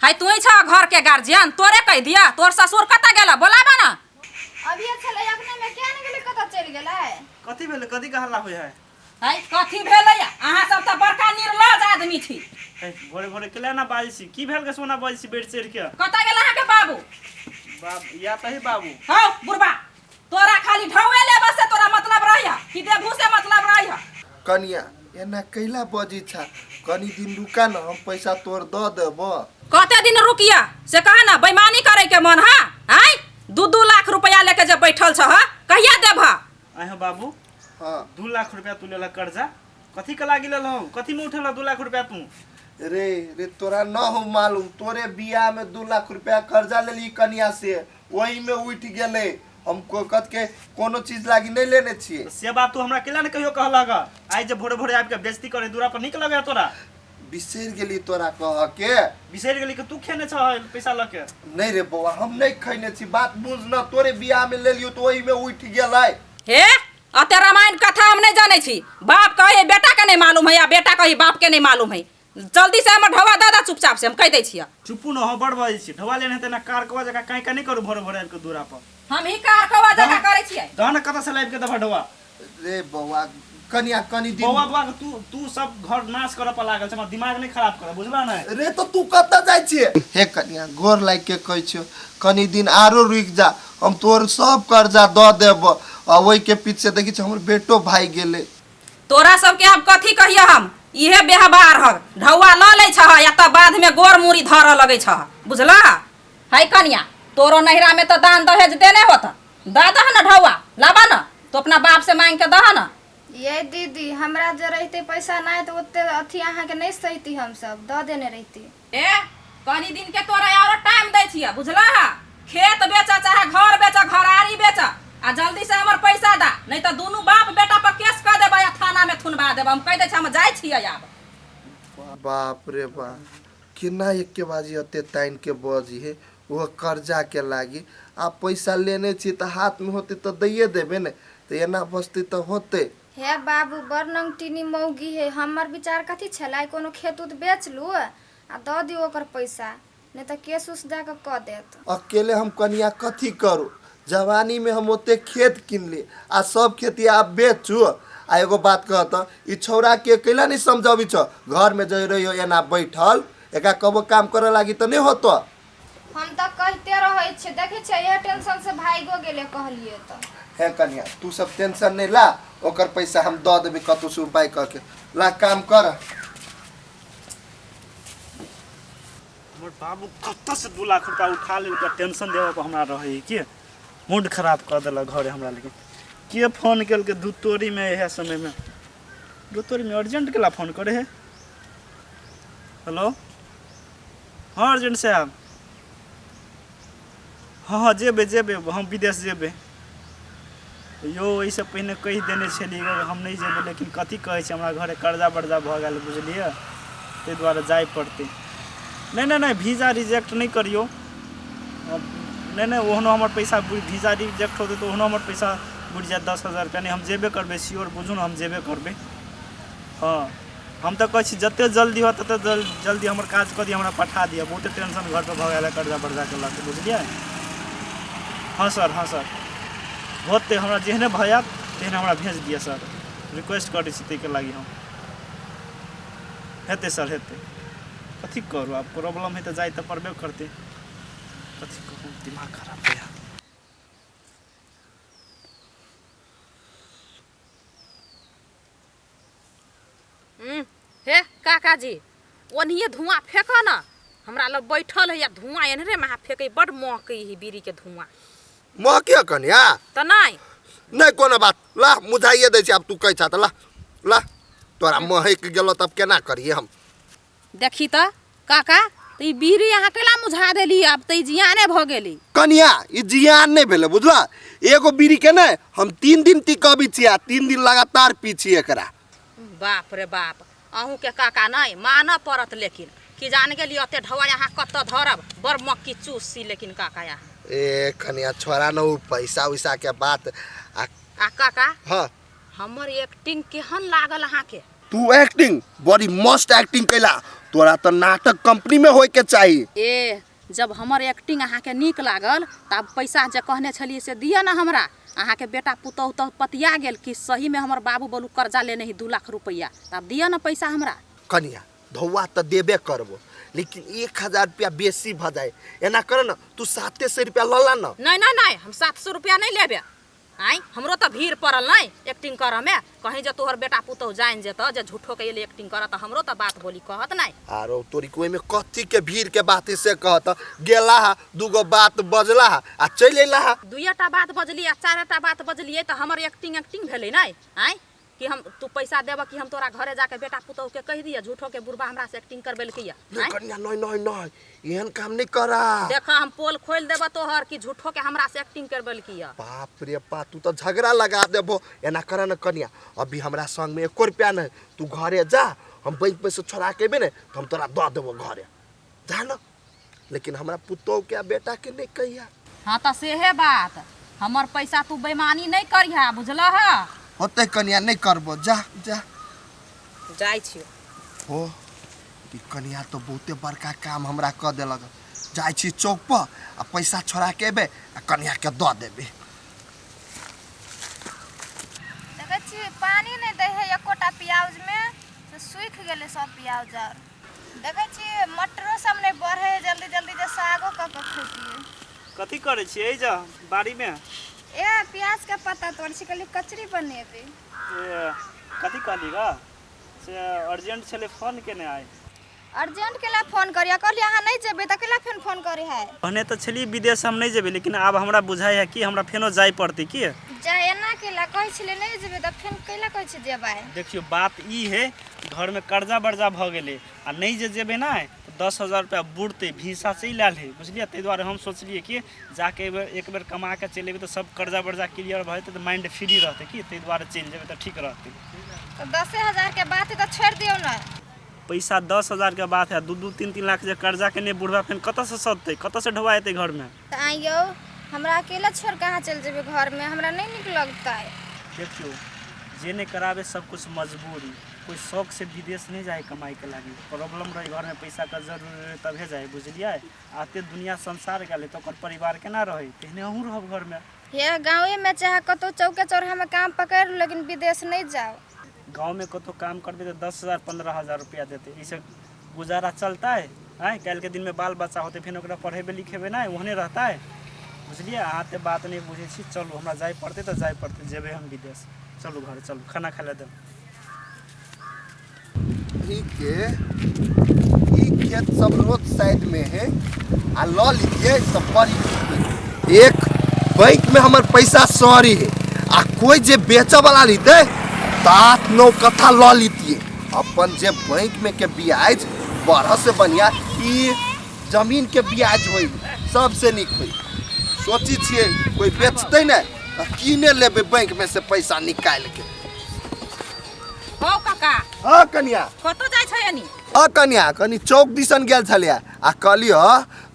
हाय तू छ घर के गार्जियन तोरे कह दिया तोर ससुर कता गेला बोलाबा ना अभी छले अपने में क्या न गेले कता चल गेलै कथी भेले कथी कहला होय है हाय कथी भेलै अहाँ सब त बड़का निर्लज आदमी छी भोरे भोरे केला ना बाजी छी की भेल के सोना बाजी छी बेड चढ़ के कता गेला अहाँ के बाबू बाप या तही बाबू हां बुढ़बा तोरा खाली ढौवे लेबा से तोरा मतलब रहया कि देबू से मतलब रहया कनिया एना कैला बजी छा कनी दिन रुका न हम पैसा तोर द देबो कते दिन रुकिया से कहा ना बेईमानी करे के मन हां आय 2-2 लाख रुपया लेके जब बैठल छ कहिया देबा आहो बाबू हां 2 लाख रुपया तू लेला कर्जा कथी के लागी लेलौ कथी में उठेला 2 लाख रुपया तू रे तोरा न हो मालूम तोरे बियाह में 2 लाख रुपया कर्जा लेली कनिया से वही में उठ गेले हम कोकत के कोनो चीज लागी नहीं लेने छिए से बात तू हमरा केला न कहियो कहलागा आज जे भोरे भोरे आब के बेइज्जती करे दूरा पर निक लगे तोरा बिसेर गेली तोरा कह के बिसेर गेली के तू खेने छ पैसा लके नहीं रे बौआ हम नहीं खैने छी बात बुझ न तोरे बियाह में लेलियो तो वही में उठ गेलै हे अते रामायण कथा हम नहीं जाने छी बाप कहे बेटा के नहीं मालूम है या बेटा कहे बाप के नहीं मालूम है जल्दी से हमर ढवा दादा चुपचाप से हम कह दै छियै चुप्पू न हो बड़ बाजी छी ढवा लेने त ना कार कवा जगह काई का नहीं करू भोरे भोरे के दूरा पर हम ही कार कवा जगह करे छियै दहन कता से लाइव के दबा ढवा रे बौआ कनिया कनी दिन बौआ तू सब घर नाश करे पर लागल छ हमर दिमाग नहीं खराब कर बुझला ना रे तो तू कत जाय छिए हे कनिया गोर लाग के कहै छियो कनी दिन आरो रुक जा हम तोर सब कर्जा द देब आ ओई के पीछे देखि छ हमर बेटो भाई गेले तोरा सब के अब कथी कहियो हम इहे व्यवहार ह ढौवा ल ले छ या त बाद में गोर मुरी धर लगे छ बुझला हाय कनिया तोरो नहिरा में तो दान दहेज देने होत दादा न ढौवा लाबा न तो अपना बाप से मांग के दह न ये दीदी हमरा जे रहते पैसा नहीं तो ओते अथी अहाँ के नहीं सहिती हम सब द देने रहती ए कनी दिन के तोरा और टाइम दै छिया बुझला खेत बेचा चाहे घर बेचा घरारी बेचा आ जल्दी से हमर पैसा दा नहीं तो दोनों बाप बेटा पर केस कर देबा या थाना में थुनवा देबा हम कह दे छ हम जाय छियै आब बाप रे बाप केना एक के बाजी अते ताइन के बजी है वो कर्जा के लागी आ पैसा लेने छी त हाथ में होते तो दैये देबे ने तो एना बस्ती तो होते हे बाबू बड़ नंगटीनी मौगी है हमर विचार कथी छलै कोनो खेत उत बेच लू आ द दियो ओकर पैसा नहीं तो केस उस दे के क देत अकेले हम कनिया कथी करू जवानी में हम ओते खेत किन ले आ सब खेती आप बेचू आ एगो बात कहत ई छौरा के अकेला नहीं समझाबी छ घर में जई रहियो एना बैठल एका कबो काम करे लागी तो नहीं होतो हम तो कहते रहे छे देखे छे ये टेंशन से भाईगो गेले कहलिए तो हे कनिया तू सब टेंशन नहीं ला ओकर पैसा हम द देबे कतौ से उपाय करके ला काम कर हमर बाबू कत्ता से 2 लाख रुपया उठा ले त टेंशन देबा पर हमरा रहे के मूड खराब कर देला घरे हमरा लेकिन के फोन केल के दूतोरी में है समय में दूतोरी में अर्जेंट केला फोन करे है हेलो हां अर्जेंट साहब हाँ जेबे हम विदेश जेबे यो ऐसे पहले कही देने छलिए हम नहीं जेबे लेकिन कथी कहे छै हमरा घरे कर्जा बर्जा भ गेल बुझलिए ते द्वारा जाय पड़ते नहीं वीजा रिजेक्ट नहीं करियो नहीं ओहनो हमर पैसा वीजा रिजेक्ट होते तो ओहनो हमर पैसा बुझ जाए 10,000 रुपया नहीं हम जेबे करबे श्योर बुझू ना हम जेबे करबे हाँ हम तो कहे जते जल्दी हो तते जल्दी हमर काज कर दिए हमरा पठा दिया बहुत टेंशन घर पर भ गेल कर्जा बर्जा के लाके बुझलिए हाँ सर होते हमरा जेहने भयत तेहने हमरा भेज दिया सर रिक्वेस्ट करै छी तै के लागि हम हेते सर हेते कथी करू अब प्रॉब्लम है तो जाय त पड़बे करते कथी कहूँ दिमाग खराब है हे काका जी ओनिए धुआं फेंका ना हमरा लोग बैठल है या धुआं एनरे में फेंकै बड़ महकै ही बीड़ी के धुआं महकिया कनिया त नहीं कोनो बात ला मुझाइए दै छी अब तू कह छ त ला तोरा महक गेलो तब केना करिए हम देखी त काका त ई बीड़ी यहाँ केला मुझा देली अब त जियाने भ गेली कनिया ई जियान नहीं भेले बुझला एगो बीड़ी के ने हम 3 दिन टिकबी छिया 3 दिन लगातार पी छी एकरा बाप रे बाप अहू के काका नहीं माना पड़त लेकिन कि जान गेली अते ढवा यहाँ कत धरब बड़ मक्की चूसी लेकिन काका यहाँ ए कनिया छोरा न पैसा वैसा के बात आ काका हाँ हमर एक्टिंग केहन लागल अहाँ के तू एक्टिंग बड़ी मस्त एक्टिंग कैला तोरा तो नाटक कंपनी में होय के चाहिए। ए जब हमर एक्टिंग अहाँके नीक लागल तब पैसा जे कहने छलिए से दिअ ना हमरा। अहाँके बेटा पुतहु तऽ पतिया गेल कि सही में हमर बाबू बोलू कर्जा लेने ही 2 लाख रुपया, तब दिअ ना पैसा हमरा। कनिया धौआ तो देबे करबो, लेकिन 1000 रुपया बेसी भ जाए। एना कर न, तू 700 रुपया लला न। नहीं नहीं नहीं, हम 700 रुपया नहीं लेबे। आई हमरो तो भीड़ पड़ल नहीं एक्टिंग कर में। कहीं जे तोहर बेटा पुतहु जान जेता जे झूठो के लिए एक्टिंग करत हमरो तो बात बोली कहत नहीं। आरो तोरी कोई में कथी के भीड़ के बात से कहत गेला हा, 2 गो बात बजला हा आ चल एला हा। 2टा बात बजली आ 4टा बात बजलिए तो हमर एक्टिंग भेले नहीं। आई कि हम तू पैसा देब कि हम तोरा घरे जाके बेटा पुतहु के कह दिया झूठो के बुढ़बा हमरा से एक्टिंग करबेल किया। नहीं कन्या, नहीं नहीं नहीं, एहन काम नहीं करा। देखा हम पोल खोल देब तोहर कि झूठो के हमरा से एक्टिंग करबेल किया। बाप रे बाप, तू तो झगड़ा लगा देबो। एना कर न कन्या, अभी हमरा संग में 1 रुपया नहीं, तू घरे जा, हम बैंक में से छोड़ा के भी नहीं तो हम तोरा दे देबो घरे जा न। लेकिन हमरा पुतहु के बेटा के नहीं कहिया। हाँ तो सेहे बात, हमर पैसा तू बेईमानी नहीं करिहा, बुझला है। होते कन्या, नहीं करबो, जा जा जाय छियो। हो ई कन्या तो बहुते बड़का काम हमरा क देलक। जाय छी चौक पर आ पैसा छोड़ा के एबे आ कन्या के द देबे। देखै छी पानी नहीं दे है एकोटा प्याज में, से सूख गेले सब प्याज। और देखै छी मटरो सब नहीं बढ़े जल्दी जल्दी जे सागो क खेती। कथी करे छी ए जा बाड़ी में? ए प्याज का पत्ता तोड़ छी कली कचरी बनेबे। कथी कहली गा से अर्जेंट छले फोन केने आए। अर्जेंट केला फोन करिया, कहली अहाँ नहीं जेबे त केला फेन फोन करे है। कहने तो छली विदेश हम नहीं जेबे, लेकिन अब हमरा बुझाई है कि हमरा फेनो जाय पड़ते कि जा एना केला कहै छले नहीं जेबे त फेन केला कहै छी जेबे। देखियो बात ई है, घर में कर्जा बर्जा भ गेले आ नहीं जे जेबे ना तो 10,000 रुपया बुड़ते भीसा से ही लाल है, बुझलिए। ताहि द्वारे हम सोचलिए कि जाके एक बेर कमा के चल एबे तो सब कर्जा बर्जा क्लियर भ जेते तो माइंड फ्री रहते कि, ताहि द्वारे चल जेबे तो ठीक रहते। तो 10,000 के बात है तो छोड़ दियो ना। पैसा 10,000 के बात है, 2-2 3-3 लाख जे कर्जा के नहीं बुढ़वा फेन कत से सदते, कत से ढवा जेते घर में। तो आइयो हमरा अकेला छोड़ कहाँ चल जेबे घर में, हमरा नहीं निक लगता है। देखियो जे नहीं करावे सब कुछ मजबूरी, कोई शौक से विदेश नहीं जाए कमाई के लागी। प्रॉब्लम रही घर में पैसा का जरूरी रहे तभे जाए, बुझलिए। आते दुनिया संसार के ले तो ओकर परिवार के ना रहे, तेहने अहूँ रहब घर में। ये गाँव में चाहे कतो चौके चौराहा में काम पकड़ लो, लेकिन विदेश नहीं जाओ। गांव में कतो काम करबे तो 10,000-15,000 रुपया देते, इसे गुजारा चलता है। आए कल के दिन में बाल बच्चा होते फिर ओकरा पढ़ेबे लिखेबे ना वहने रहता है, बुझलिए। आते बात नहीं बुझे छी, चलो हमरा जाए पड़ते तो जाए पड़ते, जेबे हम विदेश। चलो घर चलो, खाना खा ले दे। ई खेत सब रोड साइड में है आ ल लीजिए सब बड़ी। एक बैंक में हमर पैसा सॉरी है आ कोई जे बेचे वाला लीते 8-9 कट्ठा ल लीतिए। अपन जे बैंक में के ब्याज बढ़ से बढ़िया ई जमीन के ब्याज होई, सबसे निक होई। सोची छिए कोई बेचते ना तो कीने लेबे बैंक में से पैसा निकाल के। हो काका, हाँ कन्या, कतो जाय छै यानी? कन्या कनी चौक दिसन गेल छलिया आ कहलियो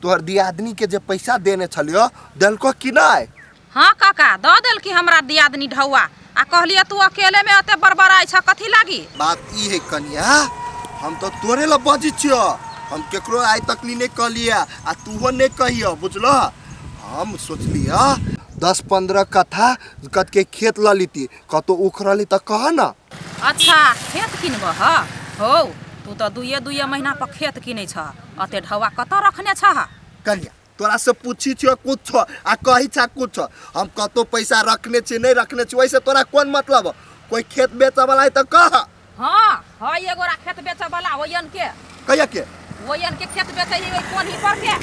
तोहर दियादनी के जे पैसा देने छलियो देलको कि नहीं? हाँ काका द देल कि हमरा दियादनी ढौआ आ कहलिए तू अकेले में अते बड़बड़ाई छ कथी लागी? बात ई है कन्या, हम तो तोरे ला बजी छियो, हम केकरो आइ तक नहीं कहलिया आ तूहो नहीं कहियो, बुझलो। हम सोचलिया 10-15 कट्ठा कत के खेत ल लीती, कतो उखड़ली त कह ना। अच्छा खेत किनबह? हो तू तो 2 महीना पर खेत किनै छ, अते ढौआ कत रखने छ? कन्या तोरा से पूछी छियो कुछ आ कही छा कुछ, हम कतो पैसा रखने छी नहीं रखने छी वैसे तोरा कौन मतलब? कोई खेत बेचे वाला है तो कह। हाँ हाँ एगोरा खेत बेचे वाला ओयन के कहिया के ओयन के खेत बेचे ही कोन ही पर के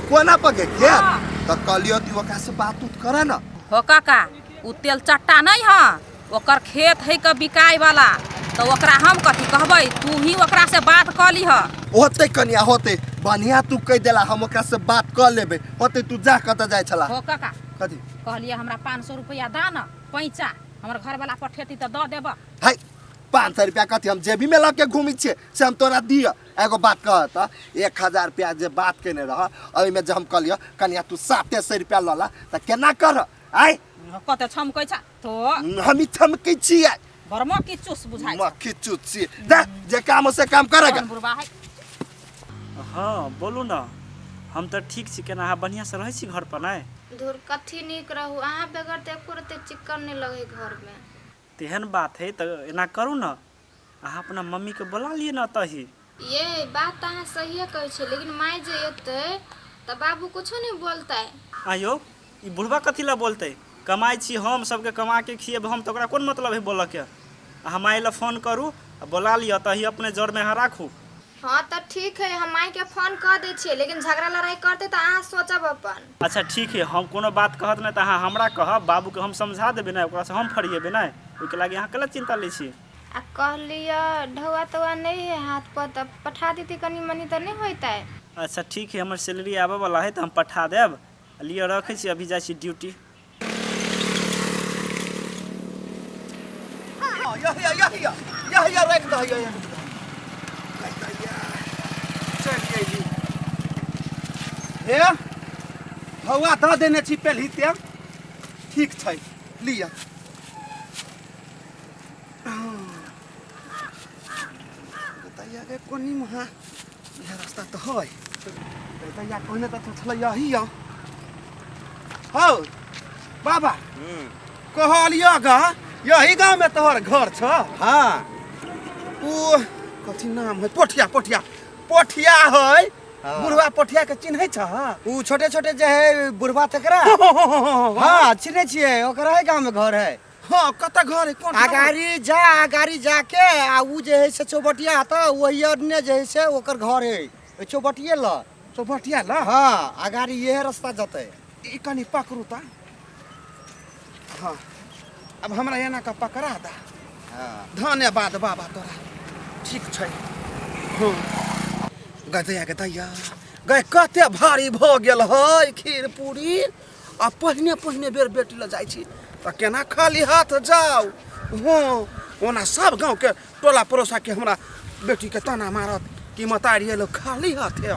कोना पके खेत हाँ। तो कहलियो तू ओकरा से बात उत करे ना। हो काका उ तेल चट्टा नहीं है, ओकर खेत है के बिकाय वाला, तो ओकरा हम कथी कहबै? तू ही ओकरा से बात क लीह। होते कन्या होते, बढ़िया तू कह देला, हम ओकरा से बात कर लेबे। होते तू जा कत जाय छला? हो काका कथी कहलिए हमरा 500 रुपया दा न पैसा, हमर घर वाला पठेती तो द देब। है 500 रुपया कथी हम जेबी में लग के घूमी छे से हम तोरा दिया। एगो बात कहता 1000 रुपया जे बात केने रह ओइ में जे हम कहलियो कन्या तू 700 रुपया लला त केना कर? आइ कते छमकै छ तो हम थमकै छियै, घरमा की चुस बुझाइ छ। मक्खी चुत छी। जा जे काम से काम करेगा। बुढ़बा है हाँ बोलू ना, हम तो ठीक छी। केना अहाँ बढ़िया से रहै छी घर पर नहीं? धुर कथी नीक रहू, अहाँ बगैर तो एको रत्ती चिक्कन नहीं लगे घर में। तेहन बात है तो एना करू ना, अहाँ अपना मम्मी के बुला लिए ना तही। ये बात तो अहाँ सहिए कहै छी, लेकिन माय जे एतै तो बाबू कुछो नहीं बोलतै। आयो ई बुढ़वा कथी ला बोलते? कमाई छी हम, सबके कमा के खिएब हम, तो ओकरा कोन मतलब है बोलऽ के? अहाँ माय ला फोन करू आ बुला लिअ, तही अपने जड़ में अहाँ राखू। हाँ तो ठीक है, हम माय के फोन कर दै छियै, लेकिन झगड़ा लड़ाई करते तो अहाँ सोचब अपन। अच्छा ठीक है, हम कोनो बात कहत नहीं तो अहाँ हमरा कहब, बाबू के हम समझा देबै ना, ओकरा से हम फरिएबै ना, ओइके लागी अहाँ कला चिंता लै छी। आ कहलिए ढौआ तौआ नहीं है हाथ पर, तब पठा देती कनी मनी तो नहीं होता। अच्छा ठीक है, हमर सैलरी आबे वाला है तो हम पठा देब। लिए रखै छी, अभी जाइ छी ड्यूटी। हे हवा दऽ देने छी पहली ते ठीक छै, लिअ। बताइए गे कोनी महा यह रास्ता तो है। बताइए कहने तो छलै यही है। हौ बाबा कहलियो गा यही गांव में तोहर घर छ? हाँ। ओ कथी नाम है? पोठिया पोठिया पोठिया है। बुढ़वा पोठिया के चिन्है छ? उ छोटे छोटे जे है बुढ़वा तकरा। हाँ चिन्है छियै, ओकरा है गांव में घर है। हाँ कत घर है? कोन आगारी जाके आ उ जे है से चौबटिया त वही ने जे है से ओकर घर है ओइ चौबटिये ल। चौबटिया ला? हाँ आगारी ये रास्ता जतै। ई कनी पकड़ू ता। हाँ अब हमरा एना का पकड़ा दा। हाँ धन्यवाद बाबा तोरा, ठीक छै। हाँ गदैया गदैया गए कते भारी भ गेल है खीर पूरी। आ पहिने पहिने बेर बेटी ल जाइ छी त केना खाली हाथ जाऊ? हाँ ओना सब गांव के टोला पड़ोसा के हमरा बेटी के ताना मारत कि मतारी लोग खाली हाथ है।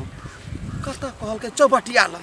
कत कहल के चौबटिया ल।